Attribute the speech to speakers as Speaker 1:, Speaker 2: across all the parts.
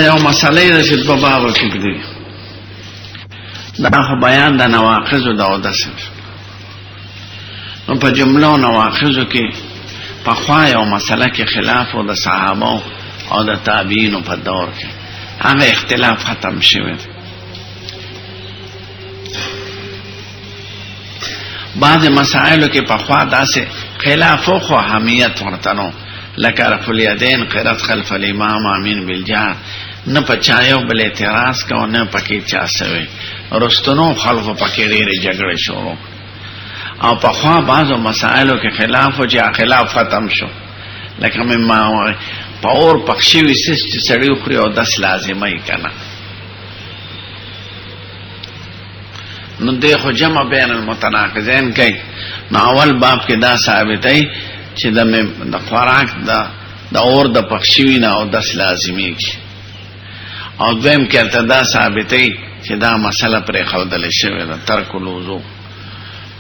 Speaker 1: یو مسئله ده چې په باب کې دی دا خو بیان د نواقض د اودس نو په جمله نواقض کې په خوا یو مسئله کې خلاف او د صحابه او د تابعین په دور کې هغه اختلاف ختم شوی بعض مسائلو کې په خوا داسې خلاف او خو اهمیت ورته نو لکه رفع الیدین قرات خلف الامام امین بالجهر نه پچایو بل اعتراض کو نه پکې چا سوي رستنو خلفو پکې ډېرې جګړې شروع او په خوا بعضو مسائلو کې خلاف او چې خلاف ختم شو لکه مما پاور پخشي وسس چې سړی خوري او 10 لازمي کنه نو دغه جمع بین المتناقضین کوي نو اول باب کې دا ثابتای چې د خوراک د اور د پخشي نه او 10 لازمي کی او دویم کې ارتدا ثابتای چې دا مسله پر خودل شوی ده ترک الوضو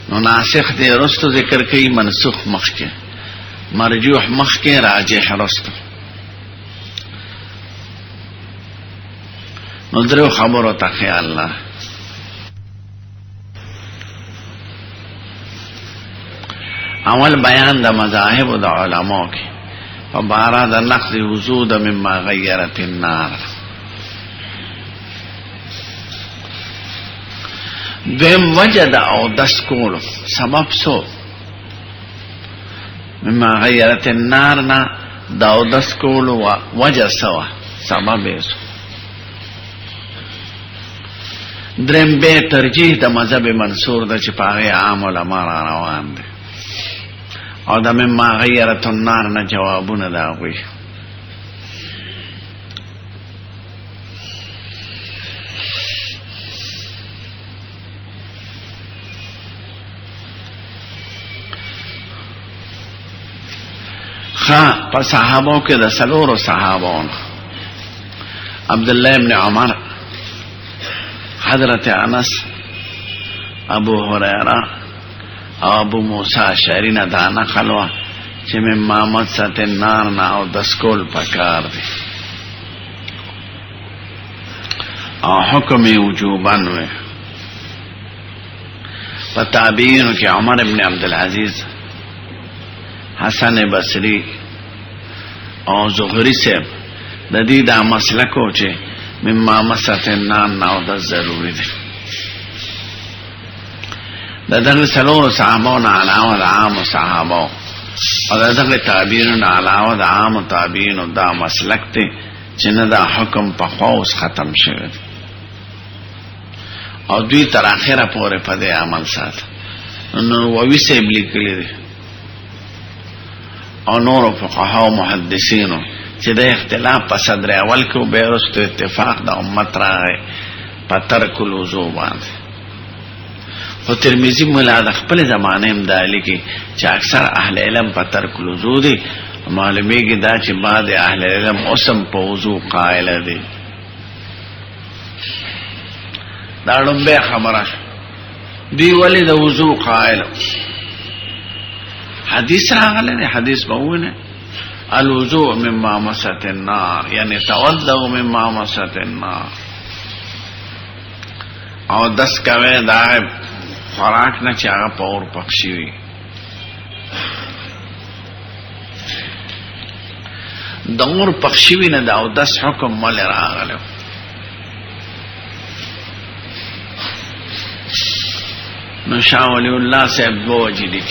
Speaker 1: نو ناسخ دې رستو ذکر کوي منسوخ مخکې مرجوح مخکې راجح رستو نو درو خبرو ته خیال الله اول بیان د مذاهب او د علماء کې په بارا د نقض وضو د مما غیرت النار دیم وجد او دس کولو سبب سو مما غیرت النار نا دا او دس کولو وجد سوا سبب ایسو درم بے ترجیح دا مذہب منصور دا چپاغی عام علماء را روان دے او دا مما غیرت النار نا جوابون دا غوی پا صحابوں کے دا سلور صحابون عبداللہ ابن عمر حضرت انس ابو حریرہ او ابو موسیٰ شعرین دا نقلوا چه مما مدست النار نا او دسکول پکار دی او حکم وجوبن وی پا تابعینو کی عمر ابن عبدالعزیز حسن بصری او زغری صاحب د دې دا مسلکو چې مما مست النار نو د ضروری دي د دغه سلور صحابون علاوه د عام صحابه او د دغه تابعین علاوه د عام تابعین دا مسلک ته چې نه دا حکم په خواص ختم شوی او دوی تر اخره پورې په دې عمل سات نو ووي سیب لیکلي دي او نور فقهاء و محدثینو چې د اختلاف په صدر اول کې به رسته اتفاق د امت راغی په ترک الوضو باندې او ترمذی مولا د خپل زمانه هم دالی کې چې اکثر اهل علم په ترک الوضو دي معلومیږي دا چې بعد اهل علم اوسم په وضو قائل دي دا لومبه خبره دی ولې د وضو قائل حدیث راغله دی حدیث بهونه الوضوء مما مست النار یعنی تودع مما مست النار او دس کوي دا خوراک نه چې هغه پور پخشي وي دور پخشي وي نه دا او دس حکم مل راغله نو شاه ولی الله صاحب بوجي دي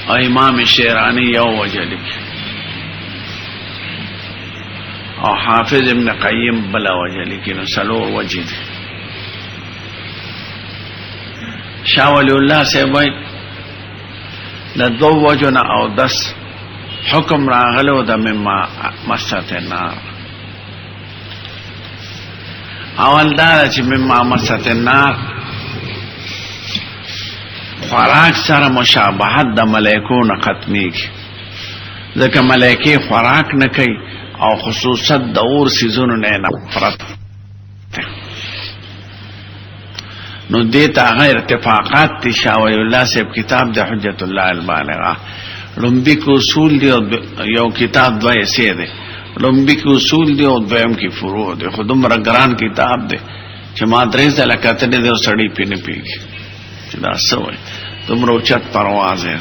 Speaker 1: او امام شیرانی یو وجه لکی او حافظ ابن قیم بلا وجه لکی نو سلور وجه دی شاہ ولی اللہ سے بائی لدو وجهنا او دس حکم راغلو دا مما مست النار اول دارا چی مما مست النار خوراک سره مشابهت د ملائکو نه ختمي ځکه ملائکه خوراک نه کوي او خصوصا د اور سيزونو نه نفرت نو دیتا غیر اتفاقات تی شاوی اللہ صاحب کتاب د حجت الله البالغه لومبي کې اصول دي او یو کتاب دوه ایسې دي. لومبي کې اصول دي او دویم کې فروع دي. خو دومره ګران کتاب دی چې ما درې ځله کتلې دی او سړی پې نه پوهېږي چې دا څه وایي. دومره اوچت پرواز دی.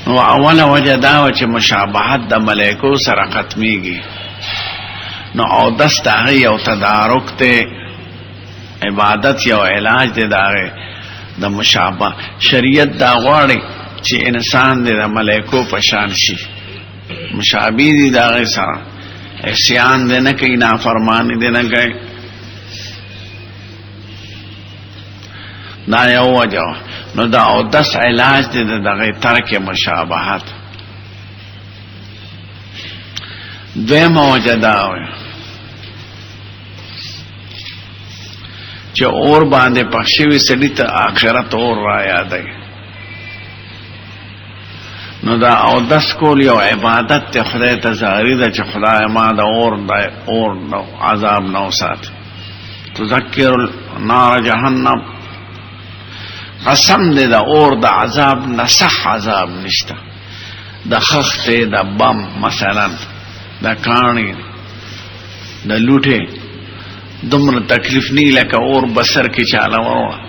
Speaker 1: نو اوله وجه دا وه چې مشابهت د ملایکو سره ختمیږي. نو اودس د هغې یو تدارک دی، عبادت یو علاج دی د هغې د مشابه. شریعت دا غواړي چې انسان دی د ملایکو په شان شي، مشابه دي د هغې سره، عصیان دی نه کوي، نافرماني دی نه کوي. دا یو وجه وه. نو دا اودس علاج دی د دغې ترک مشابهت. دویمه وجه دا وه چې اور باندې پخ شوي سړي ته آخرت اور را یادوي. نو دا اودس کول یو عبادت ته خدای ته ظاهري ده چې خدای ما د اور عذاب نه وساتي. تذکر نار جهنم، قسم دی د اور د عذاب نه صح عذاب نشته. د خښتې، د بم مثلا، د کاڼي، د لوټې دومره تکلیف نی لکه اور بسر کې چاله وروړه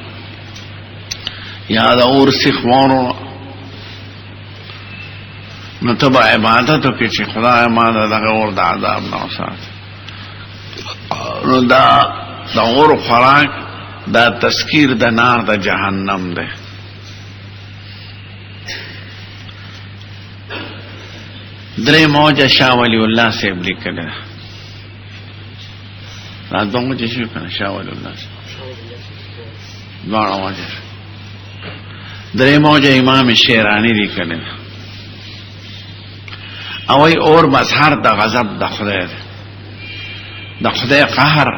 Speaker 1: یا د اور سیخ وروړه. نو ته به عبادت وکړې چې خدای ما د دغه اور د عذاب نه وساتي. نو دا د اور خوراک دا تذکیر د نار د جهنم دی. درې موجه شاه ولی الله صاحب لیکلی ده. دا دوه موجه شوي که نه شاه ولی الله صاحب دواړه موجه. درې موجه امام شیرانی لیکلی ده. او ای اور مظهر د غضب د خدای دی، د خدای قهر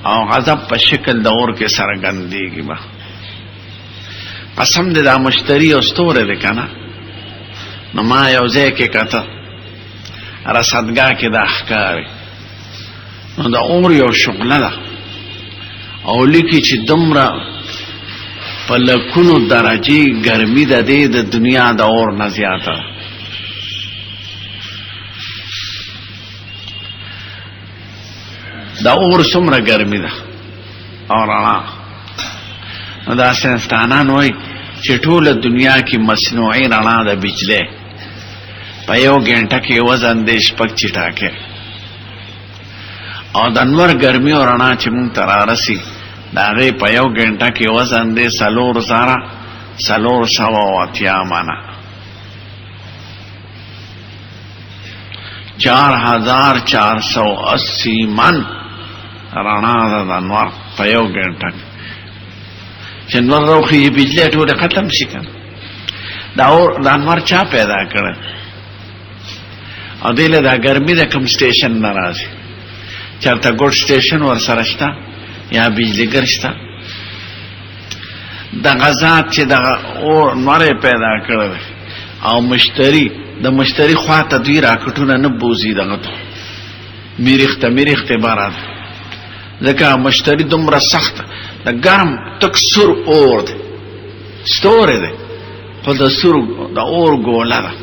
Speaker 1: او غضب په شکل د اور کې څرګندېږي به. قسم دې دا مشتری او ستوری دی که نه. نو ما یو ځای کې کته رصدګاه کې دا ښکاري. نو د اور یو شغله ده او لیکي چې دومره په لکونو درجې ګرمي د دې د دنیا د اور نه زیاته ده. دا اور څومره ګرمي ده او رڼا. نو دا ساینسدانان وایي چې ټوله دنیا کې مصنوعي رڼا د بجلی په یو ګنټه کې وزن دی 6 چټاکې، او د انور ګرمي او رڼا چې مونږ ته رارسي د هغې په یو ګنټه کې وزن دی 4,480 منه. 4,480 من رڼا ده د انور په یو ګنټه کې. چې انور راوخېږي بجلی ټوله ختم شي که نه. دا انور چا پیدا کړی او دې له دا ګرمي د کوم سټیشن نه راځي؟ چېرته ګوډ سټیشن ورسره شته یا بجلیګر شته؟ دغه ذات چې دغه انور یې پیدا کړی دی او مشتری د مشتری خواته دوی راکټونه نه بوځي دغه ته میریخته بارات. ځکه مشتری دومره سخت د ګرم تک سور اور دی، ستوری دی خو د سور د اور ګوله ده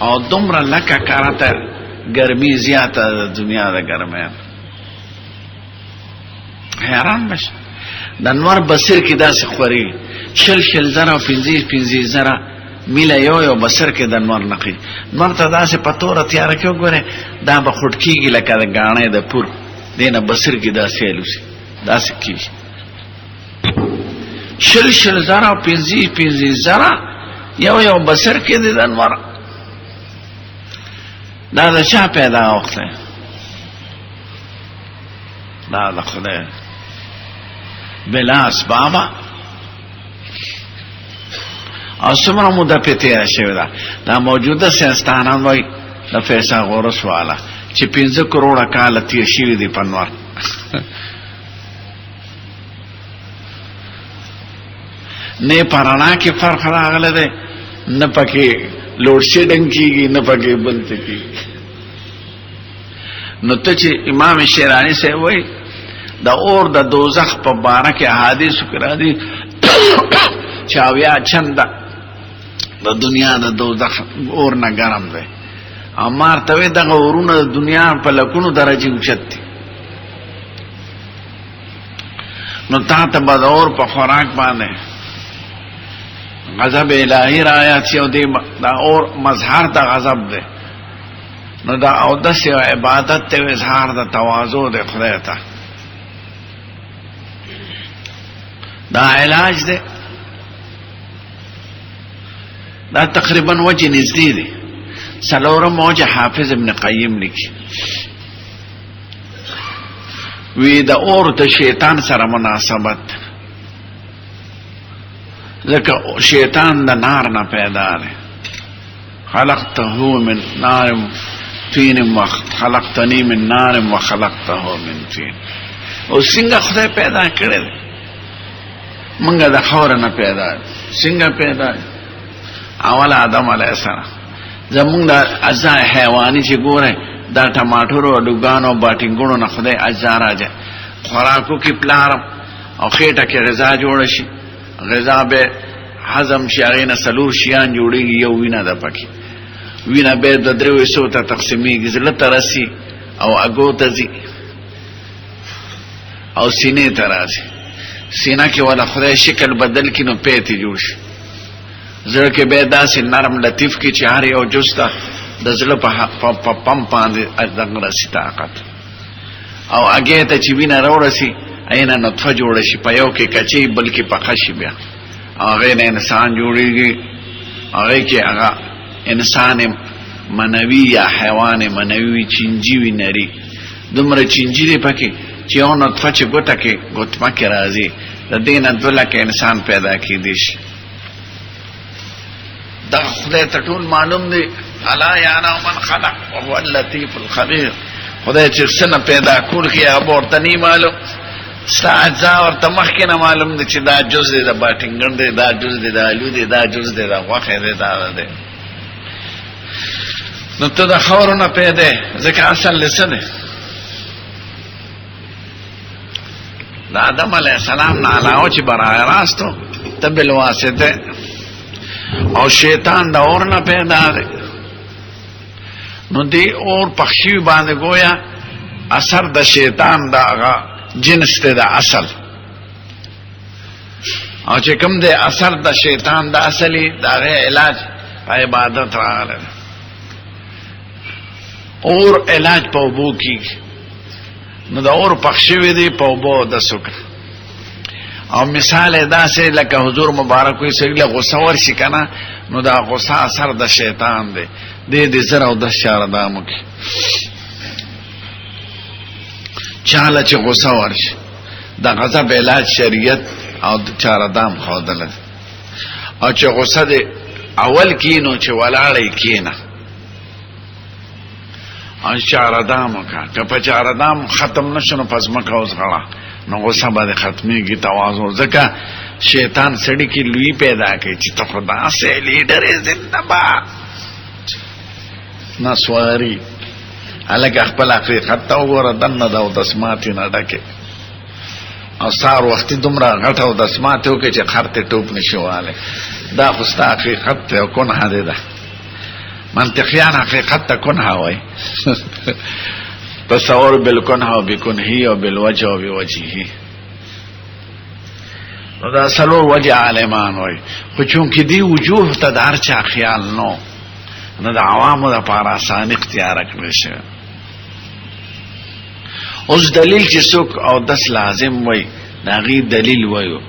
Speaker 1: او دومره لکه کارته ګرمي زیاته د دنیا د ګرمۍ. حیران بشه د انور بصیر کې داسې خوري شل زره او 15 زره میله یو بصر کې د انور نقي. انور ته داسې په توره تیاره کې وګورئ دا به خوټ کېږي لکه د ګاڼۍ د پور دی نه بصر کې داسې الوسي داسې کېږي. شل زره او 15 زره یو بصر کې دی د انور. دا د چا پیدا وخت دی؟ دا د خدای بلا اسبابه. او څومره موده پې تېره شوې ده. دا موجوده ساینسدانان وایي د فیثاغورس والا چې 15 کروړه کاله تېر شوي دي په انور. نه په رڼا کې فرق راغلی دی، نه پکې لوډ شیډنګ کېږي، نه پکې بل څه کېږي. نو ته چې امام شیرانی صاحب وایي د اور د دوزخ په باره کې احادیثو کې راځي چې 80 چنده د دنیا د دوزخ اور نه ګرم دی. امار ته دغه اورونه د دنیا په لکونو درجه اوچت دي. نو تا ته به د اور په خوراک باندې غضب الهی رایات شي او دا اور مظهر د غضب دی. نو دا اودس او عبادت ته اظهار د تواضع د خدای ته دا علاج دی. دا تقریبا وجه نزدې دی. څلورم وجه حافظ ابن قیم لیکي وی د اور د شیطان سره مناسبت، ځکه شیطان د نار نه پیدا دی. خلقته من نار طین وخلقتنی من نار وخلقته من طین. او څنګه خدای پیدا کړی دی؟ منګه د خاور نه پیدا دی. څنګه پیدا دی؟ اول آدم علیه السلام. زمونږ د اجزا حیواني چې ګوره دا ټماټرو لوګانو باټینګونو نه خدای اجزا راځي. خوراکو کې پلار او خېټه کې غذا جوړ شي، غذا به هضم شي، هغې نه څلور شیان جوړېږي. یو وینه ده پکې، وینه به د درېو حصو ته تقسیمېږي، زړه ته رسي او اګو ته ځي او سینې ته راځي. سینه کې ولا خدای شکل بدل کړي نو پیتې جوړ شي. زړه کې به داسې نرم لطیف کې چې هر یو جز ته د زړه په پمپ باندې دغه رسي طاقت، او هغې ته چې وینه راورسي هغې نه نطفه جوړه شي، په یو کې کچې بل کې پخه شي، بیا هغې نه انسان جوړېږي. هغې کې هغه انسان منوي یا حیوان منوي چینجي وي نري، دومره چینجي دی پکې چې یو نطفه چې ګوته کې ګوتمه کې راځي، د دې نه 2 لکه انسان پیدا کېدی شي. دا خدای ته ټول معلوم دی. الا یعلم من خلق وهو اللطیف الخبیر. خدای چې څنګه پیدا کول کې هغه ورته نه معلوم، ستا اجزا ورته مخکې نه معلوم دی چې دا جز دی د باټینګن دی، دا جز دی د الو دی، دا جز دی د غوښې دی، دا دی. نو ته د خاورو نه پیدا ځکه اصل یې څه دی؟ د آدم علیه السلام نه علاوه چې برای راستو ته بالواسطه او شیطان د اور نه پیدا دی. نو دی اور پخشی باندې گویا اثر د شیطان دا جنس ته د اصل، او چې کوم دی اثر د شیطان د اصلي دغه علاج عبادت راغلی. اور علاج په اوبو کېږي. نو د اور پخشوي دی په اوبو د سکر. او مثال داسې لکه حضور مبارک وي سړي له غصه ورشي که نه، نو دا غصه اثر د شیطان دی. دی د 10 او 10 چاردامو کې چاله چې غصه ورشي د غضب علاج شریعت او د چاردام ښودلی. او چې غصه دی اول کینو چې ولاړی کینه او چاردام وکړه. که په چاردام ختم نشو نو په ځمکه وزغړه، نو غصه باندې ختمېږي. تواضع ځکه شیطان سړي کې لوی پیدا کوي چې ته خو داسې لیډر یې زنده‌باد نسواري. هلکه خپل حقیقت ته وګوره، دننه د اودسماتې نه ډکې او سهار وختي دومره غټه اودسماتې وکړې چې خر ته ټوپ نشي وهلی. دا خو ستا حقیقت دی او کنحه دی. ده منطقیان حقیقت ته کنحه وایي. تصور بالکنحه و بکنحی و بالوجه و بوجهی. نو دا 3 وجه عالمان وایي. خو چونکې دی وجوه ته د هر چا خیال نو، نو د عوامو دپاره آساني اختیاره کړی شوی. اوس دلیل چې څوک اودس لازم وایي د هغې دلیل وایو،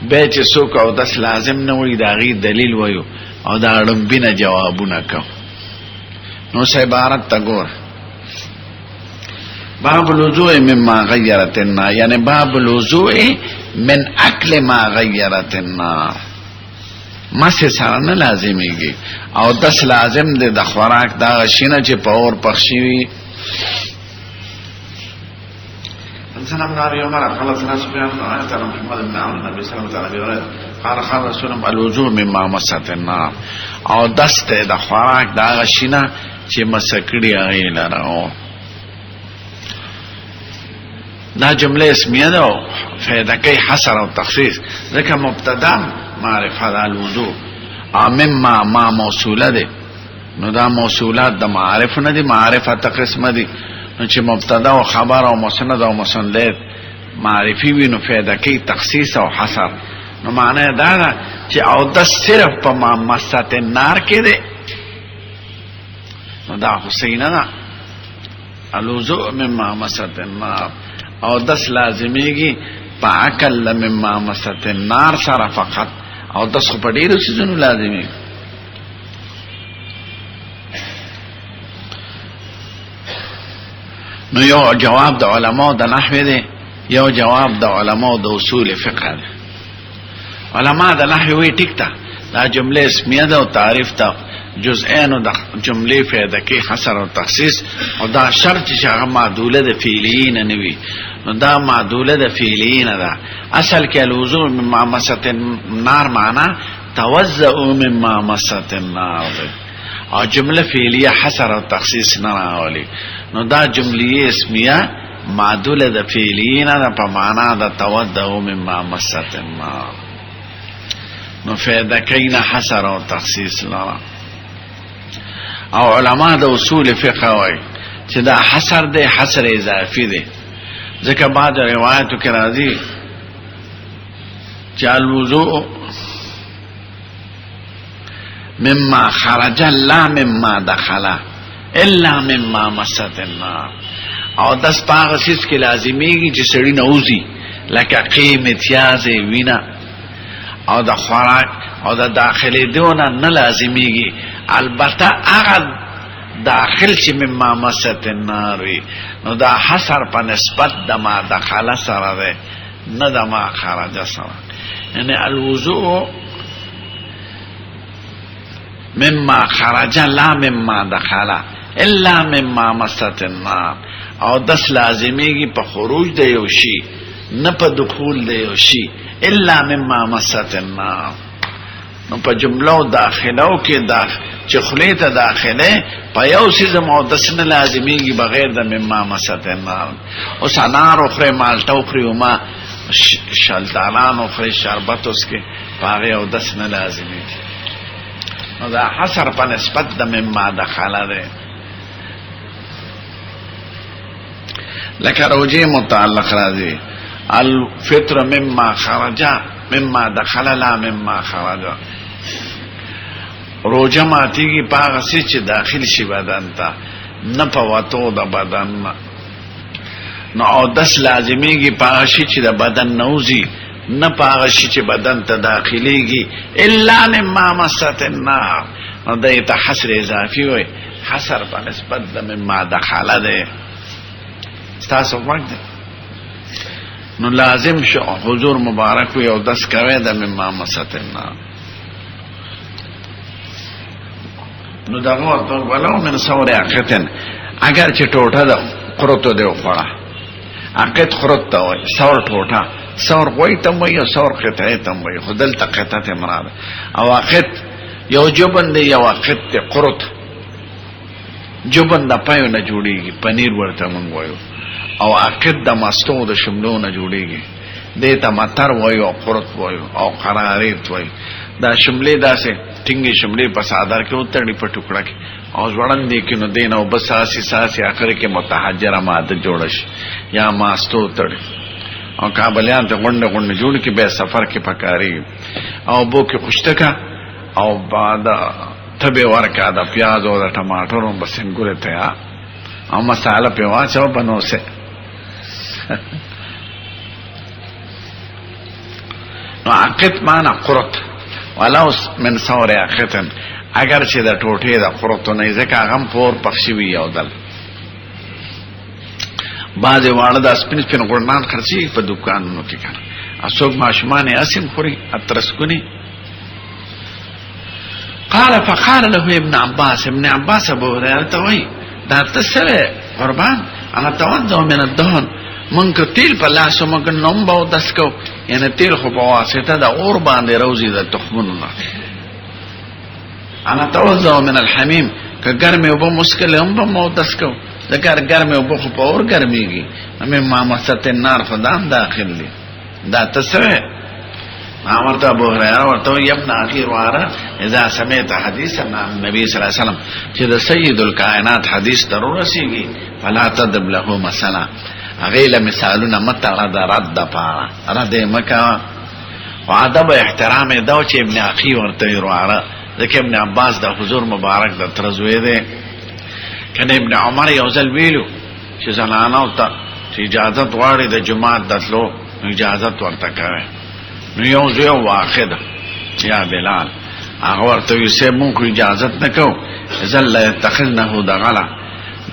Speaker 1: بیا چې څوک اودس لازم نه وایي د هغې دلیل وایو، او دا ړمبینه جوابونه کوو. نو څه عبارت ته ګوره. باب الوضوء مما غیرت النار، یعنی باب الوضوء من اکل ما غیرت النار. مسح سره نه لازمیږي، او دس لازم دی د خوراک دا غشینه چې په اور پخشي وي. سلام علیکم عمر خلاص ناس بیان آیت محمد بن عمرو نبی صلی الله علیه و آله قال قال رسول الله الوضوء مما مست النار. او دست د خوراک دا غشینه چې مسکړی هغه لاره. دا جمله اسمیه ده او فائدہ کوي حصر او تخصیص، ځکه مبتدا معرفه د الوضوء مما ما موصوله ده، نو دا موصولات د معارف نه دي، معرفت قسم دي، نو چې مبتدا او خبر او مسند او مسند معرفي وي نو فائدہ کوي تخصیص او حصر. نو معنی دا ده چې او د صرف په مامست النار کې ده، نو دا حسینه ده الوضوء مما مست النار، او دس لازمیږي په عقل مما مست النار سره فقط، او دس خو په ډیرو څیزونو لازمي. نو یو جواب د علماء د نحوه دی، یو جواب د علماء د اصول فقه دی. علماء د نحوه وی ټیک تا دا جمله اسمیه ده او تعریف ته جزئین او د جمله فائدہ کې حصر او تخصیص، او دا شرط چې هغه معدوله د فعلیین نه وي، نو دا معدوله د فعلیین ده. اصل کې الوضوء مما مست النار معنا توضؤ مما مست النار ده، او جمله فعلیه حصر او تخصیص نه راولي، نو دا جمله اسمیه معدوله د فعلیین ده په معنا د توضؤ مما مست النار، نو فائدہ کین حصر او تخصیص لرا. او علماء د اصول فقه وای چې دا حصر دی، حصر اضافي دی، ځکه بعض روایتو کې راځي چې الوضوء مما خرج لا مما دخل الا مما مست النار، او داس پاغه سیس کې لازمیږي چې سړی نوځي، لکه قیمتیاز وینا او د خوراک او د داخلي دونه نه لازمیږي، البته هغه داخل چې مما مست النار وي، نو دا حصر په نسبت د ما دخل سره ده، نه د ما خرج سره. یعنی الوضوء مما خرج لا مما دخل الا مما مست النار، او دس لازمیږي په خروج د یو شی، نه په دخول د یو شی، الا مما مست النار. نو په جملو داخلو کې چې خلی ته داخله په یو سیز مودس نه لازمیږي بغیر د مما مست النار. اوس انار اخره، مالټه اخره، ما شلتالان اخره، شربت اوس کې پاغه او دس نه لازمیږي، نو دا حصر په نسبت د مما دخله ده. لکه روجه متعلق راځي الفطر مما خرج مما دخل لا مما خرج، روجه ماتیږي پاغه سي چې داخل شي بدن ته، نه په واتو د بدن، نو او دس لازمیږي پاغه شي چې د بدن نوځي، نه پاغه شي چې بدن ته داخليږي، الا مما مست النار، نو د ته حصر اضافي وي، حصر په نسبت د مما دخل ده. تاسو وخت نو لازم شو حضور مبارک وي او دس کوي د مما مست النار. نو دغه ورته ولو من سور عقتن، اگر چې ټوټه ده قرطو دی خوړه، عقت خرط ته وي، سور ټوټه، سور وای ته وي، او سور قطعه ته وي، خدل تقطه ته مراد، او عقت یو جبن دی، یو عقت ته قرط، جبن د پایو نه جوړیږي، پنیر ورته مونږ وایو، او عقد د مستو د شملو نه جوړیږي، دیتا متر وایو، قرط وایو، او قراریت وایو. دا شملې داسې ټینګې شملې په صادر کې وتړي په ټوکړه کې، او ځوړن دي کې نو دین او بس ساسي اخر کې متحجره ماده جوړ شي یا ماستو تړي، او کابلیان ته غونډه غونډه جوړ کې به سفر کې پکاري، او بو کې خوشتکا، او بعد تبه ورکا د پیاز او د ټماټرو بسنګوره ته، او مساله په واچو بنوسه. نو عقد معنا قرط، ولو من سور عقدن، اگر چې د ټوټې د قرط نه ځکه غم پور پخشوي یو دل. بعضې واړه د سپین سپین غړنان خرڅي په دکانونو کې کنه، اسوک ماشومان اسیم خوري اترسکونی. قال فقال له ابن عباس، ابن عباس ابو هريره ته وایي دا تسره قربان انا توضع من الدهن، منک تیل په لاسو مګ نوم باو دسکو، یعنی تیل خو په واسطه د اور باندې روزي د تخمونو. انا توضع من الحمیم، که ګرمه وب مشکل هم به مو دسکو، ذکر ګرمه وب خو په اور ګرميږي، مې ما مست النار فدام داخل دي. دا تسره ورته ابو هريره ورته ابن اخي واره اذا سمعت حديثا عن النبي صلی الله علیه وسلم چې د سید الکائنات حدیث ضرور رسیږي فلا تضرب له مثلا غیله مثالونه متعه د رد پاره رد مکه وادب احترام دا چې ابن اخي ورته واره ځکه ابن عباس د حضور مبارک د ترزوی دی کنه ابن عمر یو ځل ویلو چې زنانو ته اجازه غواړي د جمعه دتلو اجازه ورته کوي نو یو ځای واخد یا بلال هغه ورته یې سه مونږ اجازه نه کو زل يتخذنه دغلا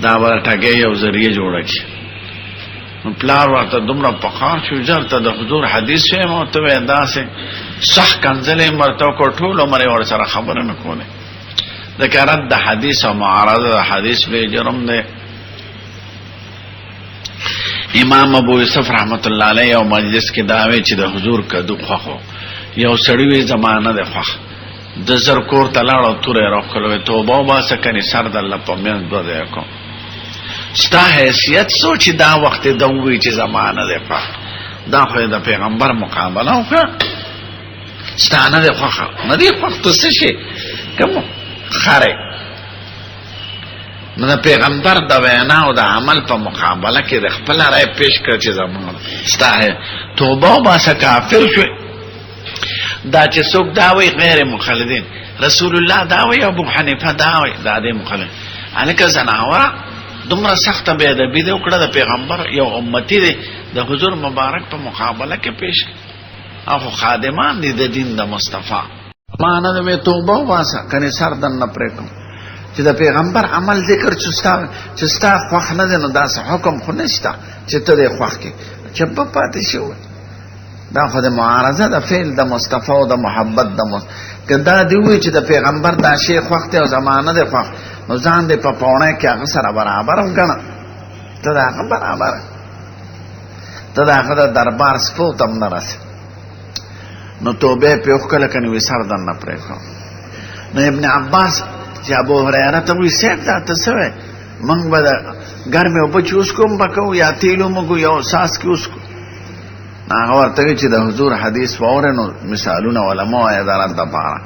Speaker 1: دا ورټګي یو ذریعہ جوړ کی نو پلار ورته دومره پخار شو ځرته د حضور حدیث یې مو ته داسې صح کنځلې مرته کو ټول عمر ور سره خبره نه کوله ذکرت د حدیث او معارضه د حدیث به جرم ده امام ابو یوسف رحمت الله علیه او مجلس کې داوی چې د حضور کدو خوخو یو سړی وی زمانہ ده خوخ د زر کور تلاړو تورې راخلوې توبه وباسه کني سر د الله په من دوه ده کو ستا حیثیت سوچ دا وخت د وی چې زمانہ ده خوخ دا خو د پیغمبر مقابله وکړه ستانه ده خوخ نه دی خوخ څه شي کوم خره نو پیغمبر د وینا او د عمل په مقابله کې د خپل رائے پیش کړ چې زمونږ ستاه توبه وباسه کافر شو دا چې څوک داوي غیر مخلدین رسول الله داوي ابو حنیفه داوي دا د مخلد الکه زناوره دومره سخت به ادبی دی وکړه د پیغمبر یو امتی دی د حضور مبارک په مقابله کې پیش او خادمان دي د دین د مصطفی مانه د توبه وباسه کني سر دن پرې چې د پیغمبر عمل ذکر چستا خوخ نه ده نو داسې حکم خو نشته چې ته د خوخ کې چې په پاتې شو دا خو د معارضه د فعل د مصطفی او د محبت د کدا دی وی چې د پیغمبر دا شی خوخ ته او زمانه د خوخ نو ځان دې په پاونه کې هغه سره برابر وګڼه ته دا هغه برابر ته دا هغه د دربار سپو تم نه راسي نو توبه په وکړه کني وسر دن نه پرې نو ابن عباس چې ابو هريره ته وی سیب دا ته سوې موږ به ګرمه او بچوس کوم بکو یا تیلو موږ یو ساس کې اوس هغه ورته چې د حضور حدیث فورنو مثالونه علماء یې درته د پاره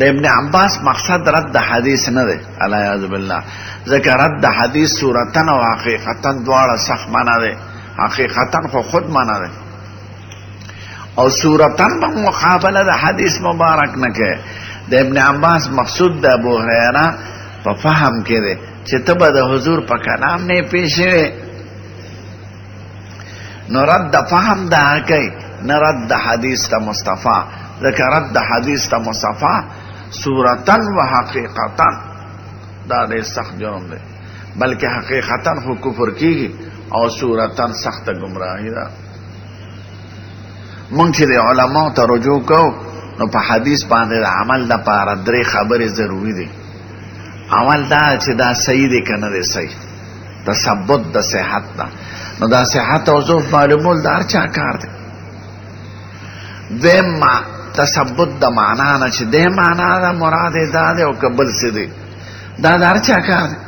Speaker 1: د ابن عباس مقصد رد حدیث نه دی الا یعذ بالله ذکر رد حدیث صورتن او حقیقتا دواړه صح معنا دی حقیقتا خو خود معنا دی او صورتن په مقابله د حدیث مبارک نه کې د ابن عباس مقصود د ابو هريره په فهم کې دی چې ته به د حضور په کلام نه پیښې نو رد فهم دا کوي نه رد حدیث ته مصطفی ذکر رد حدیث ته مصطفی صورتن و حقیقتا دا د سخت جرم دی بلکې حقیقتا خو کفر کیږي او صورتن سخت گمراهی ده مونږ چې د علماء ته رجوع کوو نو په حدیث باندې د عمل د پاره درې خبرې ضروری دي عمل دا چې دا صحیح دی کنه دی صحیح تثبت د صحت دا نو دا صحت او ضعف معلومول دار چا کار دی دیم تثبت د معنا نه چې د معنا دا مراد دا دی او قبل سي دی دا دار چا کار دی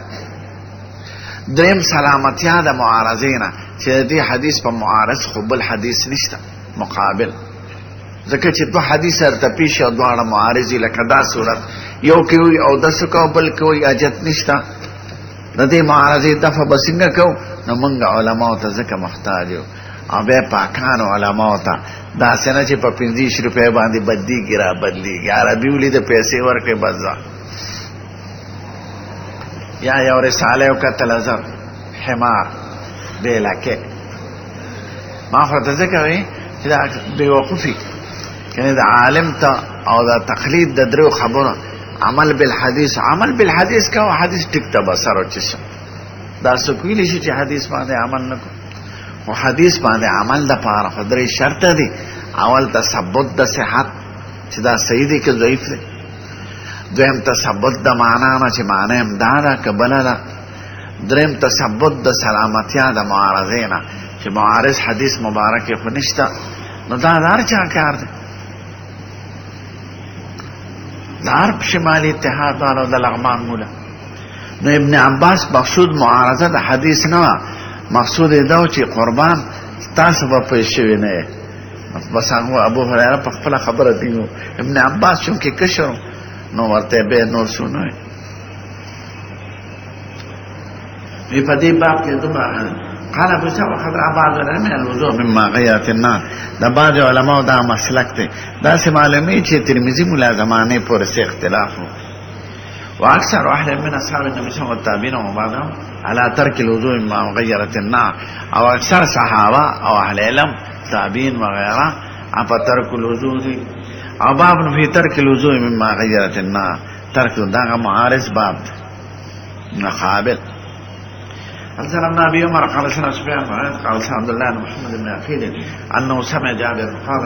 Speaker 1: دیم سلامتیا د معارضینا چې دې حدیث په معارض خو بل حدیث نشته مقابل ځکه چې دوه حدیث ارته پیش او دواړه معارضي لکه دا صورت یو کوي او د څه بل کوي اجت نشته د دې معارضي دفع بسنګ کو نو موږ علماء ته ځکه محتاج یو او به پاکانو علماء ته دا څنګه چې په 50 روپے باندې بدلیږي را بدلیږي عربي ولې د پیسې ورکې بزا یا یو رساله او کتل ازر حمار بلکه ما خو ته ځکه وي چې دا بیوقوفي کنه د عالم ته او د تقلید د درو خبره عمل بالحديث کا حدیث ټیک ته بسر او چش دا سکویلی شي چې حدیث باندې عمل نکو او حدیث باندې عمل د پاره خدای شرط دی اول تثبت د صحت چې دا صحیح دی که ضعیف دی دویم تثبت د معنا نه چې معنا هم دا ده قبل ده دریم تثبت د سلامتیا د معارضینا چې معارض حدیث مبارک خو نشته نو دا دار چا کار دی دار شمالی اتحاد والو د لغمان مولا نو ابن عباس مقصود معارضه د حدیث نه مقصود دا چې قربان تاسو په پیښوي نه بس هغه ابو هريره په خپل خبره دی ابن عباس چې کې کشر نو ورته به نور شنو وی په دې باب کې دومره قال ابو سعد خبر بعض العلماء الوضوء مما غيرت النار دا بعض علماء دا مسلک ته دا سه معلومي چې ترمذی ملازمانه پر سه اختلاف واكثر اهل من اصحاب النبي صلى الله عليه وسلم والتابعين وبعضهم على ترك الوضوء مما غيرت النار او اکثر صحابه او اهل علم تابعين وغيرها اپا ترک الوضوء او باب فی ترک الوضوء مما غیرت النار ترک داغه معارض باب مقابل حدثنا ابن ابي عمر قال سنا سفيان قال سنا عبد الله بن محمد بن عقيل انه سمع جابر قال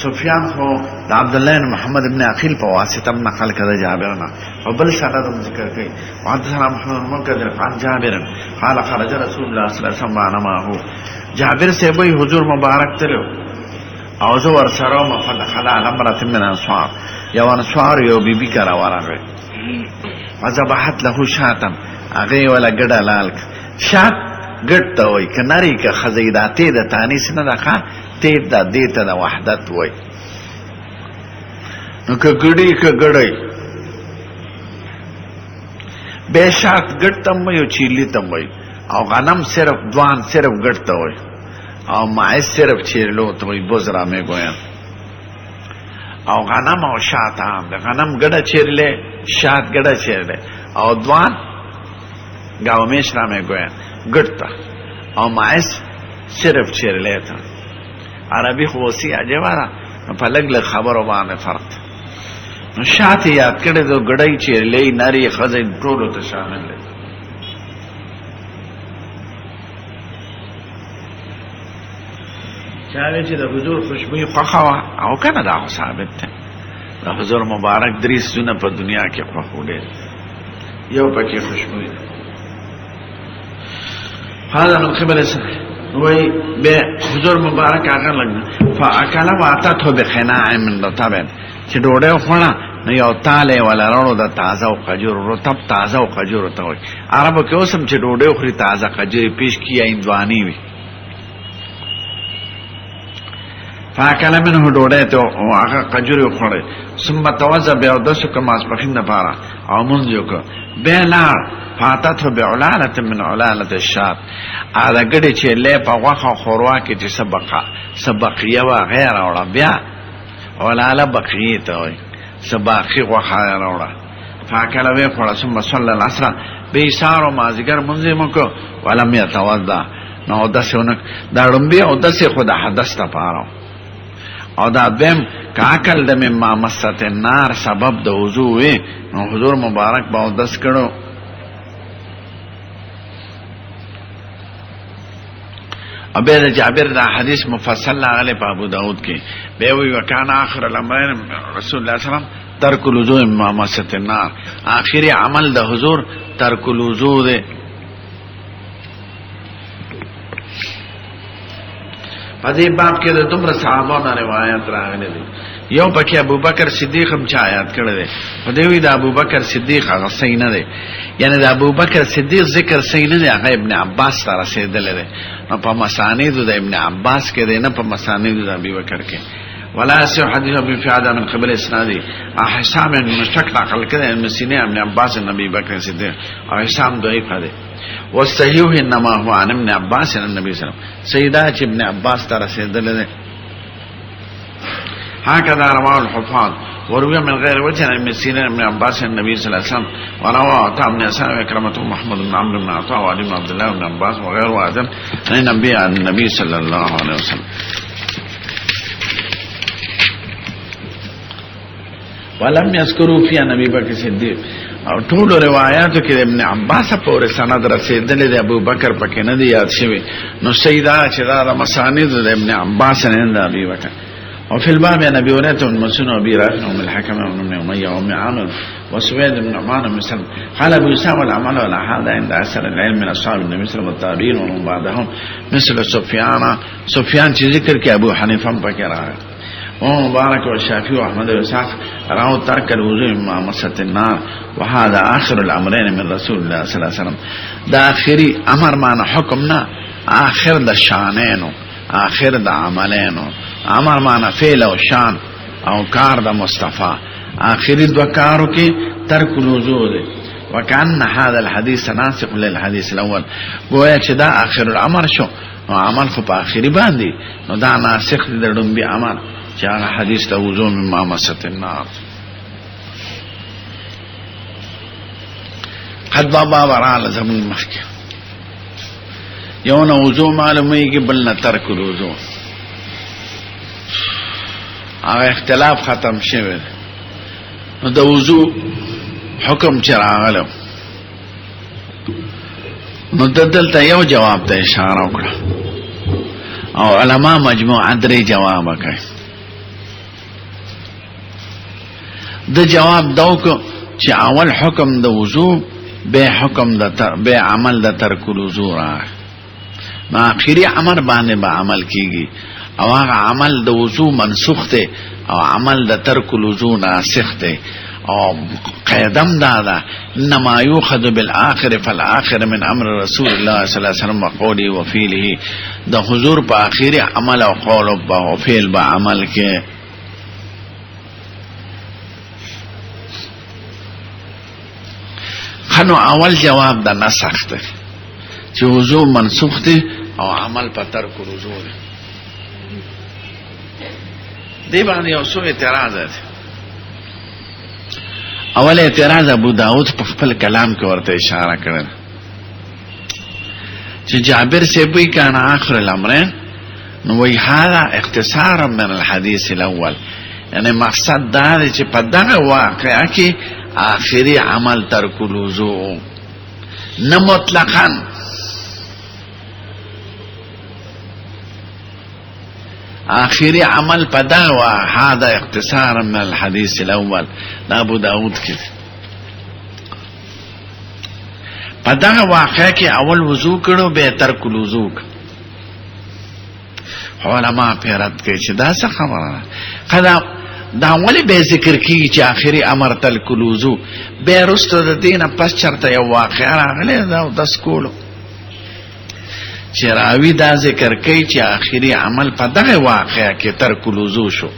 Speaker 1: سفيان هو عبد الله بن محمد بن عقيل په واسطه نقل کړه جابرنا وبل سند ذکر کوي حدثنا محمد بن منكدر عن جابر قال خرج رسول الله صلى الله عليه وسلم معه جابر سے وہی حضور مبارک تلو او زو ور سره مفدخل على امراه من الانصار یو انصار یو بیبي کرا ورغه وذبحت له شاتم هغه ولا ګډه لال شات ګټ وای کناری ک خزیداته د تانیس نه راخه ته د دې ته د وحدت وای نو ک ګډي ک ګړی به شات ګټم یو چیلی تم وای او غنم صرف دوان صرف ګټ وای او ماء صرف چیرلو ته وای بوزرا مې ګویا او غنم او شات هم د غنم ګډه چیرلې شات ګډه چیرلې او دوان گاو میشنا میں گویا گڑتا او مائس صرف چیر لیتا عربی خوصی عجبارا پا لگ لگ خبرو بانے فرق نو شاعتی یاد کرده دو گڑای چیر لی ناری خزی ٹولو تا شامل لی چاوی چی دا حضور خوشبوی خوخوا او کنه دا خو ثابت تا دا حضور مبارک دریس زونه پا دنیا کی خوخو لی یو پاکی خوشبوی دا هذا من قبل وي بحضور مبارك اگر لگنا فاکل واتته بخناع من رطب چې ډوډۍ خوړه نو یو تاله ولا رونو د تازه او خجور رطب تازه او خجور ته وي عربو کې اوسم چې ډوډۍ خوري تازه خجور پیش کیه اندوانی وي فاکل منه ډوډۍ ته هغه خجور خوړه ثم توزع بیا د سو کما اسپخین نه پاره او مونږ یو کو بلا فاتته بعلالة من علالة الشاب هذا قد چه لے پا وخا خورواکی چه سبقیه و غیر اوڑا بیا علالة بقیه تاوی سباقی وخا غیر اوڑا فاکل وی خوڑا ثم صلی العصر بیسارو مازگر منزیمو کو ولم یتوضا نو دسی اونک دا رنبی او دسی خود حدث تا پارو او دا دویم کاکل دا مما مست النار سبب دا وضووی نو حضور مبارک با او دس کرو ابید جابر دا حدیث مفصل لاغلی پا ابو داود کی بیوی وکان آخر الامرین رسول اللہ صلی اللہ علیہ وسلم ترک الوضوء مما مست النار آخری عمل دا حضور ترک الوضوء دے پدی باب کې د دومره صحابانو روایت راغلي دي یو پکې ابو بکر صدیق هم چا آیات کړی دی په دې وی د ابو بکر صدیق هغه صحیح نه دی یعنی د ابو بکر صدیق ذکر صحیح نه دی هغه ابن عباس ته رسیدلی دی نو په مسانید د ابن عباس کې دی نه په مسانید د ابي بکر کې ولا يصح حديث ابن فعاد من قبل اسنادي حسام مشتق نقل کړي ابن سینه ابن عباس نبی بکر صدیق او حسام ضعیف دی والصحيح انما هو عن ابن عباس النبي صلى الله عليه وسلم سيدا ابن عباس ترى رسیدل دي هكذا رواه الحفاظ وروي من غير وجه عن ابن سيرين ابن عباس النبي صلى الله عليه وسلم ورواه عطاء بن يسار وكرمته محمد بن عمرو بن عطاء وعلي بن عبد الله بن عباس وغيره واحد عن النبي صلى الله عليه وسلم ولم يذكروا في النبي بكر الصديق او ټول روایتو کې ابن عباس پورې سند رسیدلې د ابو بکر پکې نه دی یاد شوی نو سیدا چې دا مسانید د ابن عباس نه د ابي بکر او في الباب عن ابي هريره المسن ابي رافع ام الحكم ابن اميه وام عامر وسويد بن عمان مثل قال ابو اسامه العمل على هذا عند اثر العلم من اصحاب النبي صلى الله عليه وسلم والتابعين ومن بعدهم مثل سفيان چې ذکر کې ابو حنیفه پکې راغی ومبارك والشافعي واحمد واسحاق راوا ترك الوضوء مما مست النار وهذا اخر الامرين من رسول الله صلى الله عليه وسلم دا اخري امر معنا حکمنا اخر د شانینو آخر د عملینو. عمل معنا فعل او شان او کار د مصطفی. آخری دو کارو کې ترک الوضو دی. وکأن هذا الحديث ناسخ للحديث الاول، گویا چې دا آخر الامر شو، نو عمل خو په آخری باندې، نو دا ناسخ دی د ډومبي عمل چې هغه حدیث ته وضو مما مست النار. قد بابا برال زمون مخکې یو نه وضو معلومیږي، بل نه ترک الوضو. هغه اختلاف ختم شوی. نو د وضو حکم چې راغلو، نو دلته یو جواب ته اشاره وکړه او علما مجموعه درې جواب کوي. د جواب داو چې اول حکم د وضو، به حکم به عمل د ترک الوضو راغی. نو اخیری امر باندې به عمل کیږي او هغه عمل د وضو منسوخ دی او عمل د ترک الوضو ناسخ دی. او قیدم دادا انما یوخذ بالآخر فالآخر من امر رسول الله صلی الله علیه وسلم وقوله وفعله. د حضور په اخیری عمل او قول او فعل به عمل کې. خنو اول جواب د نسخ دی چې وضو منسوخ دی او عمل په ترک الوضو دی. دی باندې یو څو اعتراض دی. اول اعتراض ابو داود په خپل کلام کې ورته اشاره کړل چې جابر سے وی کان اخر الامرین، نو وی هذا اختصارا من الحديث الاول. یعنی مقصد دا دی چې په دغه واقعه کې آخری عمل ترک الوضو، نه مطلقاً. آخری عمل پدا و هذا اختصارا من الحديث الاول. دا ابو داود کې پدا واقعه کې اول وضو کړو به ترک الوضو. علماء پیرت کوي چې دا څه خبره ده. دا ولی به ذکر کیږي چې آخری امر ترک الوضو، به رستو د دینه پس چرته یو واقعه راغلی دا د سکولو چې راوی دا ذکر کوي چې آخری عمل په دغه واقعه کې ترک الوضو شو.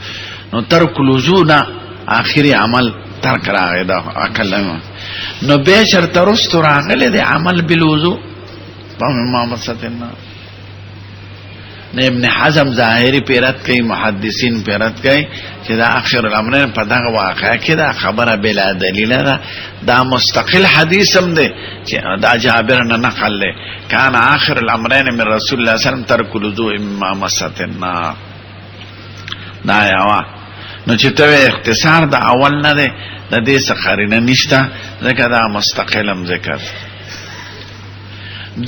Speaker 1: نو ترک الوضو نه آخری عمل ترک راغی دا اکلمه، نو به چرته رستو راغلی دی عمل بالوضو په محمد صلی الله علیه. ابن حزم ظاهری پیرت کوي، محدثین پیرت کوي چې دا اخر الامرین په دغه واقعه کې دا خبره بلا دلیل ده. دا مستقل حدیث هم دی چې دا جابر نه نقل دی. کان آخر الامرین من رسول الله صلی الله علیه وسلم ترک الوضوء مما مست النار. دا یوا نو چې ته اختصار د اول نه دی، د دې څه قرینه نشته، ځکه دا مستقل هم ذکر.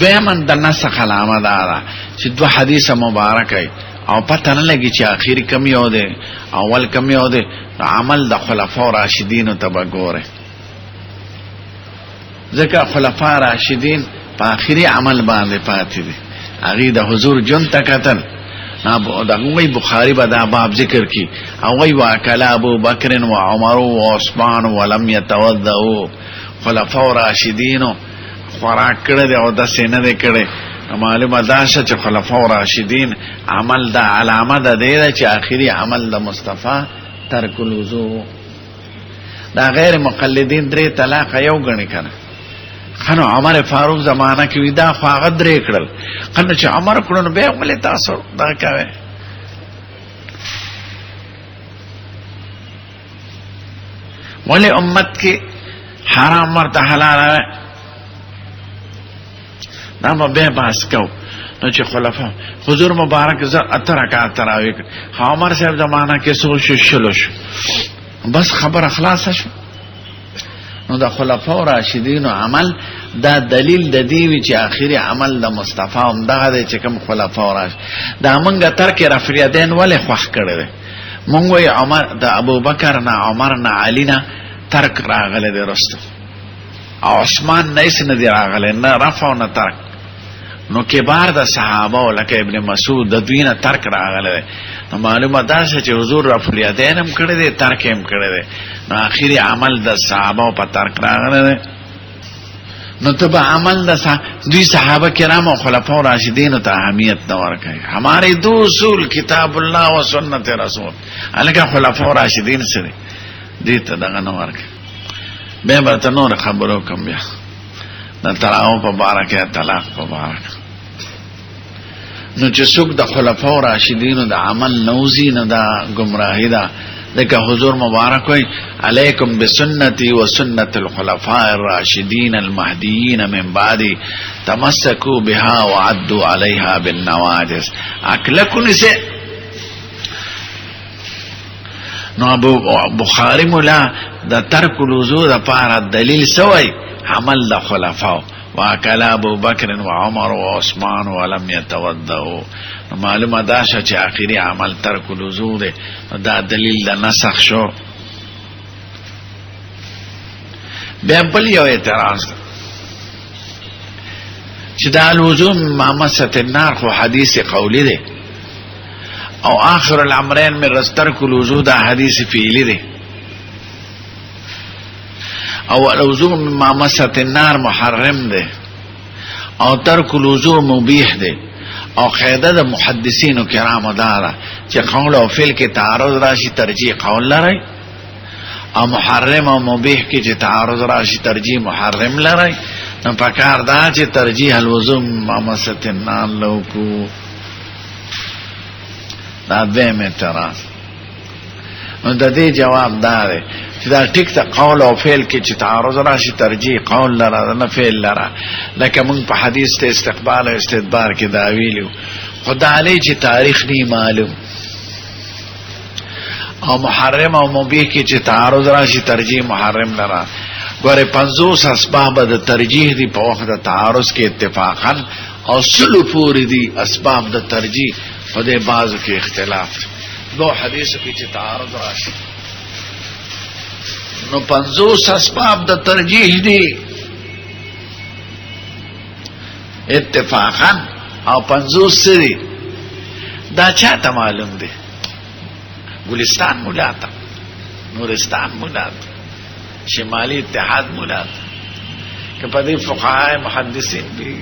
Speaker 1: دویمن د نسخ علامه دا چې دو حدیث مبارک ای او پته نه لګي چې اخیری کم یو دی اول کم یو دی. عمل د خلفاء راشدین ته وګوره، ځکه خلفاء راشدین په اخیری عمل باندې پاتې دي. هغه د حضور جون تکتل. دغه بخاری به دا باب ذکر کی او وی واکل ابو بکر و عمر و عثمان ولم يتوضؤوا. خلفاء راشدین خوراک کړه دی او د سینه دی کړه. معلومه دا چې خلفاء راشدین عمل دا علامه ده دی چې آخری عمل د مصطفی ترک الوضو. دا غیر مقلدین درې طلاق یو غني کنه. خنو عمر فاروق زمانہ کې وی دا خو هغه درې کړل. کنه چې عمر کړو نو به ولې تاسو دا کوي؟ ولې امت کې حرام مرته حلال دا به بحث کو. نو چې خلفاء حضور مبارک ز اترکات تراوی عمر صاحب زمانہ کې سوچ شلوش بس خبر اخلاص شو. نو د خلفاء راشدین عمل دا دلیل د دی چې آخری عمل د مصطفی هم دغه دی چې کوم خلفاء راش دا مونږه ترک رفیدین ولې خوښ کړی. مونږ وی عمر د ابوبکر نه عمر نه علی نه ترک راغله دی رستو او عثمان نه اس نه دی راغله نه رفع نه ترک. نو کبار د صحابه لکه ابن مسعود د دوینه ترک راغله. نو معلومه ده چې حضور رفع الیدین هم کړی دی ترک هم کړی دی. نو آخری عمل د صحابه په ترک راغله. نو تبا عمل دا دوی صحابہ کرام و خلفاء راشدین تا اہمیت نور کئی. ہمارے دو اصول کتاب اللہ و سنت رسول علیکہ خلفاء راشدین سرے دیتا دا نور کئی. بے برتا نور خبرو کم بیا دا تراؤ پا بارک یا طلاق پا بارک. نو چه سوک دا خلفاء راشدین دا عمل نوزی نو دا گمراہی دا دیکھا حضور مبارک ہوئی علیکم بسنتی و سنت الخلفاء الراشدین المہدیین من بعدی تمسکو بها وعدو علیہا بالنواجس. اکلکن سے نو ابو بخاری مولا دا ترک الوضو دا پارا دلیل سوئی عمل دا خلفاء واکل ابو بکر و عمر و عثمان ولم یتودعو. معلومه دا شو چې آخري عمل ترک الوضو ده دا دلیل دا نسخ شو. بیا بل یو اعتراض ده چې دا الوضو مع مست النار خو حدیث قولی ده او آخر الامرین من رس ترک الوضو دا حدیث فعلی ده او الوضو مع مست النار محرم ده او ترک الوضو مبیح ده. او قاعده د محدثینو کرامو دارا چې قول او فعل کې تعارض راشي ترجیح قول لري او محرم او مبیح کې چې تعارض راشي ترجیح محرم لري. نو پکار دا چې ترجیح الوضو ممست النار لوکو. دا دویم اعتراض. نو د دې جواب دا دی چې دا ټیک ته قول او فعل کې چې تعارض راشي ترجیح قول لره نه فعل لره. لکه موږ په حدیث ته استقبال او استدبار کې دا ویلو خدا علی چې تاریخ نه معلوم او محرم او مبیح کې چې تعارض راشي ترجیح محرم لره. ګوره 50 اسباب د ترجیح دی په وخت د تعارض کې اتفاقا او سلو پوری دی اسباب د ترجیح په دې بعضو کې اختلاف دو حدیثو کې چې تعارض راشي. نو 50 اسباب د ترجیح دی اتفاقا او 50 سری دا چاته معلوم دی؟ گلستان مولا تا، نورستان مولا تا، شمالی اتحاد مولا تا کہ پدی فقہاء محدثین بھی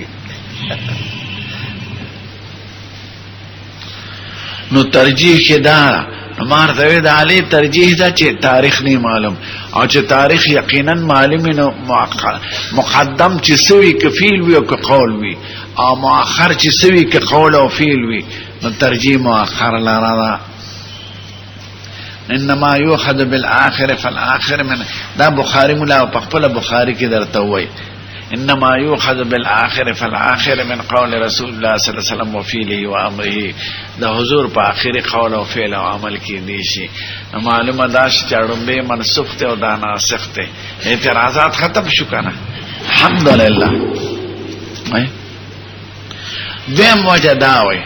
Speaker 1: نو ترجیح کے دارا نمار دوید علی ترجیح دا چه تاریخ نی معلوم او چه تاریخ یقینا معلومی نو مقدم چه سوی که فیل وی او که قول وی او مؤخر چه سوی که قول او فیل وی نو ترجیح مؤخر لرا. انما یوخذ بالآخر فالآخر من دا بخاری مولا پخپل بخاری کی در تووی انما یوخذ بالآخر فالآخر من قول رسول الله صلی اللہ علیہ وسلم و فیله و امره دا حضور پا آخر قول و فعل و عمل کی دیشی. معلوم داش چاڑن بے منسوخ تے و دا ناسخ تے اعتراضات ختم شکانا الحمدللہ. دویم وجہ داوی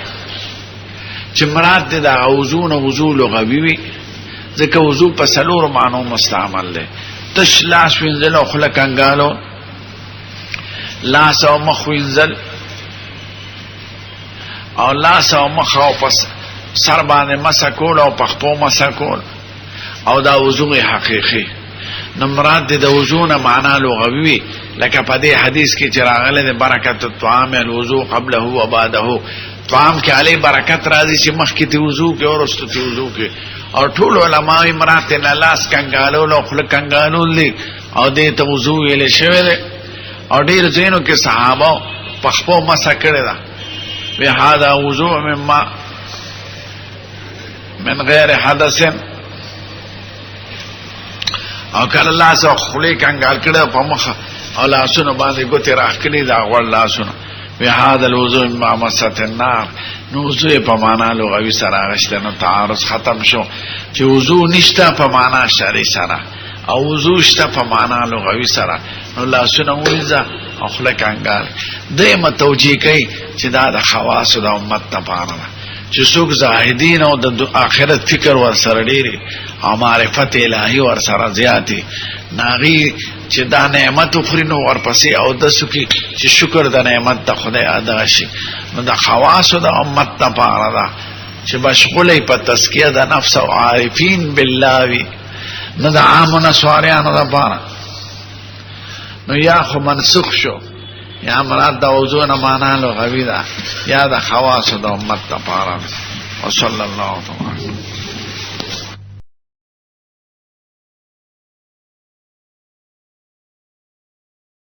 Speaker 1: چه مراد دی دا وضو و وضو لغوی ذکر وضو پا سلور معنو مستعمل دے. تش لاس وینزل و خلق انگالو لاس او مخ وینزل او لاس او مخ او پس سر باندې مسکول او پخپو مسکول او دا وضو حقیقی. نمراد دی دا وضو نه معنا لغوی لکه په دې حدیث کې چې راغله د برکت الطعام الوضو قبله و بعده. طعام کې علی برکت راځي چې مخ کې تی وضو کې او وروسته تی وضو کې او ټول علماء مراد نه لاس کنګالول او خلق کنګالول دي او دې ته وضو ویل شوی دی او ډیر زینو کې صحابه پخپو مسا کړی دا وی هذا وضوء مما من غیر حدث او کله الله سو خلی کنګال کړه په مخ او لاسونو باندې ګوتې راخلي دا غوړ لاسونو وی هذا الوضوء مما مست النار. نو وضوء په معنا لغوي سره غشته نو تعارض ختم شو چې وضوء نشته په معنا شرعي سره او وضو شته په معنا لغوي سره نو لاسونه وینځه او خلک انګال. دیم توجیه کوي چې دا د خواص د امت لپاره ده چې څوک زاهدین او د آخرت فکر ور سره ډېری او معرفت الهي ور سره زیاتی ناغي چې دا نعمت خوري نو ورپسې او د سکی چې شکر د نعمت ته خدای ادا شي نو د خواص د امت لپاره ده چې مشغولې په تزکیه د نفس او عارفین بالله وي نه د عام نسواریانو د پاره. نو یا خو منسوخ شو یا مراد دا وضو نه معنا لغوی ده یا د خواص د امت لپاره وصلی الله تعالی